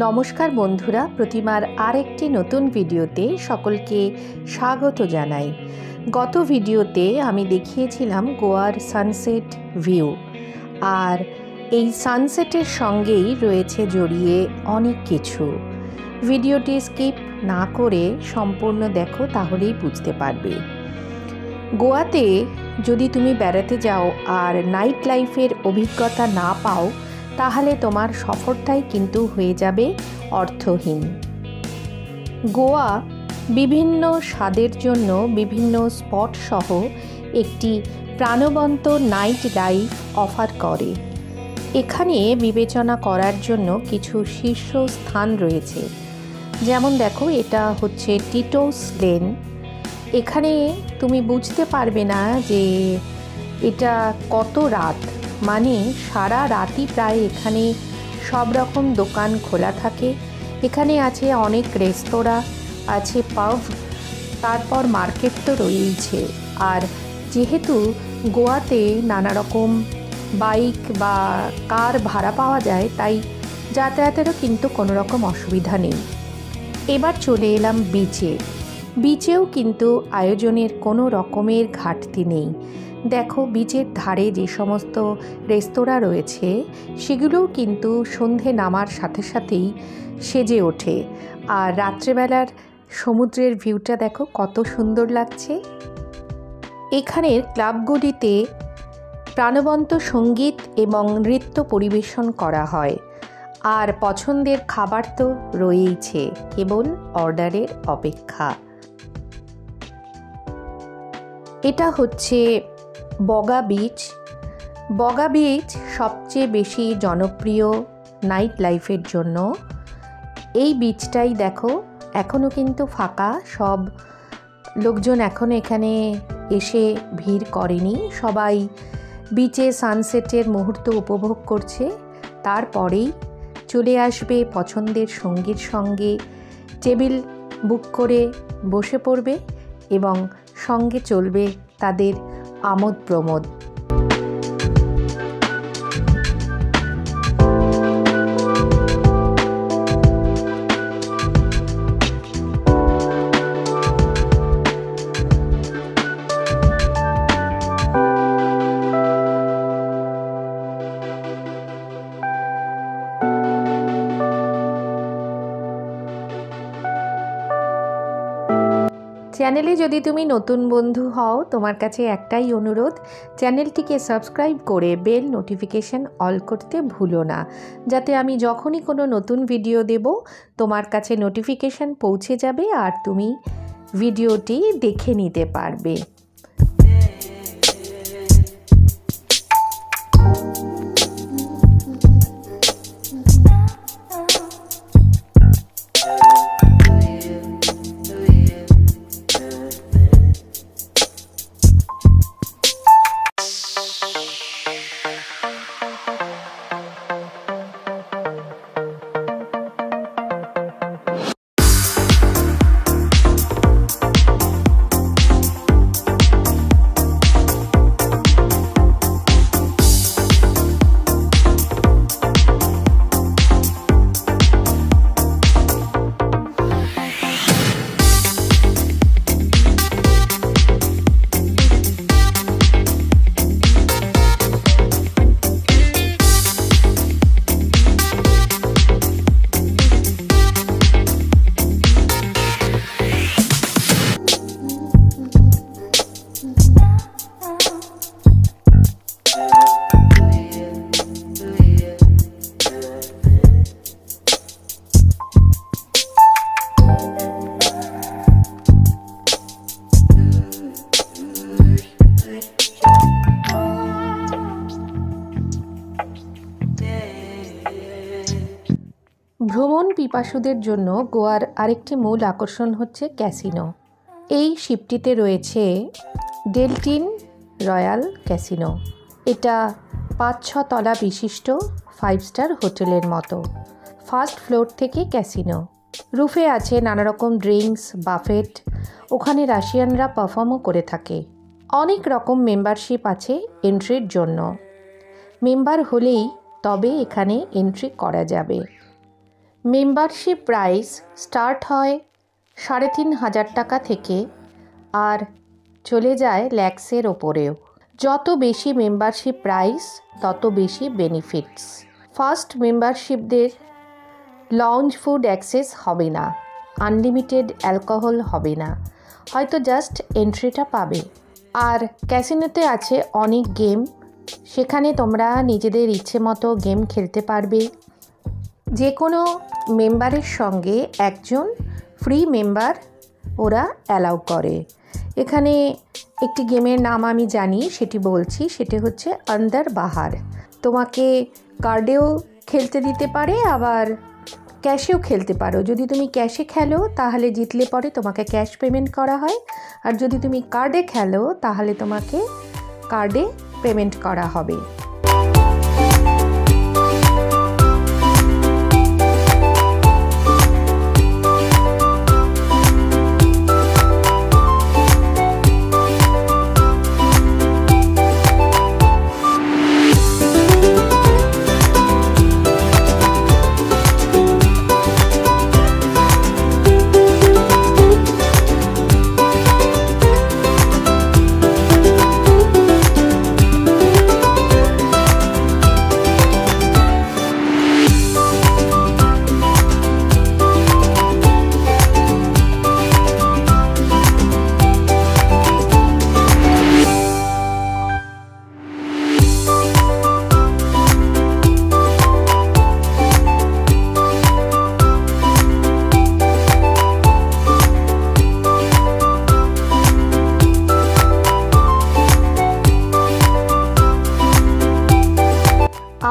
নমস্কার বন্ধুরা, প্রতিমার আরেকটি নতুন ভিডিওতে সকলকে স্বাগত জানাই। গত ভিডিওতে আমি দেখিয়েছিলাম গোয়ার সানসেট ভিউ, আর এই সানসেটের সঙ্গেই রয়েছে জড়িয়ে অনেক কিছু। ভিডিওটি স্কিপ না করে সম্পূর্ণ দেখো, তাহলেই বুঝতে পারবে। গোয়াতে যদি তুমি বেড়াতে যাও আর নাইট লাইফের অভিজ্ঞতা না পাও, তাহলে তোমার সফরটাই কিন্তু হয়ে যাবে অর্থহীন। গোয়া বিভিন্ন স্বাদের জন্য বিভিন্ন স্পট সহ একটি প্রাণবন্ত নাইট লাইফ অফার করে। এখানে বিবেচনা করার জন্য কিছু শীর্ষস্থান রয়েছে, যেমন দেখো, এটা হচ্ছে টিটোস লেন। এখানে তুমি বুঝতে পারবে না যে এটা কত রাত, মানে সারা রাতই প্রায় এখানে সব রকম দোকান খোলা থাকে। এখানে আছে অনেক রেস্তোরাঁ, আছে পাব, তারপর মার্কেট তো রয়েইছে। আর যেহেতু গোয়াতে নানা রকম বাইক বা কার ভাড়া পাওয়া যায়, তাই যাতায়াতেরও কিন্তু কোনো রকম অসুবিধা নেই। এবার চলে এলাম বিচে। বিচেও কিন্তু আয়োজনের কোনো রকমের ঘাটতি নেই। দেখো, বিচের ধারে যে সমস্ত রেস্তোরাঁ রয়েছে সেগুলোও কিন্তু সন্ধে নামার সাথে সাথেই সেজে ওঠে। আর রাত্রেবেলার সমুদ্রের ভিউটা দেখো কত সুন্দর লাগছে। এখানের ক্লাবগুলিতে প্রাণবন্ত সঙ্গীত এবং নৃত্য পরিবেশন করা হয়। আর পছন্দের খাবার তো রয়েইছে, কেবল অর্ডারের অপেক্ষা। এটা হচ্ছে বগা বিচ। বগা বিচ সবচেয়ে বেশি জনপ্রিয় নাইট লাইফের জন্য। এই বিচটাই দেখো এখনও কিন্তু ফাঁকা, সব লোকজন এখনও এখানে এসে ভিড় করেনি। সবাই বিচে সানসেটের মুহূর্ত উপভোগ করছে, তারপরেই চলে আসবে পছন্দের সঙ্গীর সঙ্গে, টেবিল বুক করে বসে পড়বে এবং সঙ্গে চলবে তাদের আমোদ প্রমোদ। চ্যানেলে যদি তুমি নতুন বন্ধু হও, তোমার কাছে একটাই অনুরোধ, চ্যানেলটিকে সাবস্ক্রাইব করে বেল নোটিফিকেশন অল করতে ভুলো না, যাতে আমি যখনই কোনো নতুন ভিডিও দেব তোমার কাছে নোটিফিকেশন পৌঁছে যাবে আর তুমি ভিডিওটি দেখে নিতে পারবে। ভ্রমণ পিপাসুদের জন্য গোয়ার আরেকটি মূল আকর্ষণ হচ্ছে ক্যাসিনো। এই শিপটিতে রয়েছে ডেলটিন রয়্যাল ক্যাসিনো। এটা 5-6 তলা বিশিষ্ট 5 স্টার হোটেলের মতো। ফার্স্ট ফ্লোর থেকে ক্যাসিনো, রুফে আছে নানা রকম ড্রিঙ্কস, বাফেট। ওখানে রাশিয়ানরা পারফর্মও করে থাকে। অনেক রকম মেম্বারশিপ আছে এন্ট্রির জন্য। মেম্বার হলেই তবে এখানে এন্ট্রি করা যাবে। মেম্বারশিপ প্রাইস স্টার্ট হয় 3,500 টাকা থেকে আর চলে যায় ল্যাক্সের ওপরেও। যত বেশি মেম্বারশিপ প্রাইস তত বেশি বেনিফিটস। ফার্স্ট মেম্বারশিপদের লঞ্চ ফুড অ্যাক্সেস হবে না, আনলিমিটেড অ্যালকোহল হবে না, হয়তো জাস্ট এন্ট্রিটা পাবে। আর ক্যাসিনোতে আছে অনেক গেম, সেখানে তোমরা নিজেদের ইচ্ছে মতো গেম খেলতে পারবে। যে কোনো মেম্বারের সঙ্গে একজন ফ্রি মেম্বার ওরা অ্যালাউ করে। এখানে একটি গেমের নাম আমি জানি, সেটি বলছি, সেটি হচ্ছে আন্দার বাহার। তোমাকে কার্ডেও খেলতে দিতে পারে, আবার ক্যাশেও খেলতে পারো। যদি তুমি ক্যাশে খেলো তাহলে জিতলে পরে তোমাকে ক্যাশ পেমেন্ট করা হয়, আর যদি তুমি কার্ডে খেলো তাহলে তোমাকে কার্ডে পেমেন্ট করা হবে।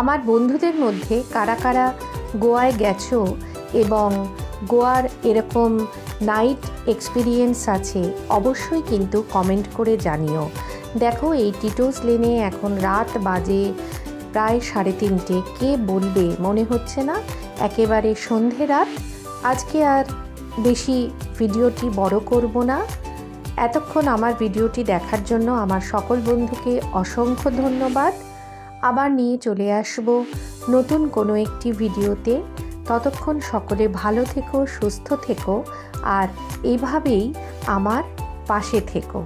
আমার বন্ধুদের মধ্যে কারা কারা গোয়ায় গেছো এবং গোয়ার এরকম নাইট এক্সপিরিয়েন্স আছে অবশ্যই কিন্তু কমেন্ট করে জানিও। দেখো, এই টিটোস লেনে এখন রাত বাজে প্রায় 3:30। কে বলবে মনে হচ্ছে না একেবারে সন্ধে রাত। আজকে আর বেশি ভিডিওটি বড় করব না। এতক্ষণ আমার ভিডিওটি দেখার জন্য আমার সকল বন্ধুকে অসংখ্য ধন্যবাদ। আবার নিয়ে চলে আসব নতুন কোনো একটি ভিডিওতে। ততক্ষণ সকলে ভালো থেকো, সুস্থ থেকো আর এইভাবেই আমার পাশে থেকো।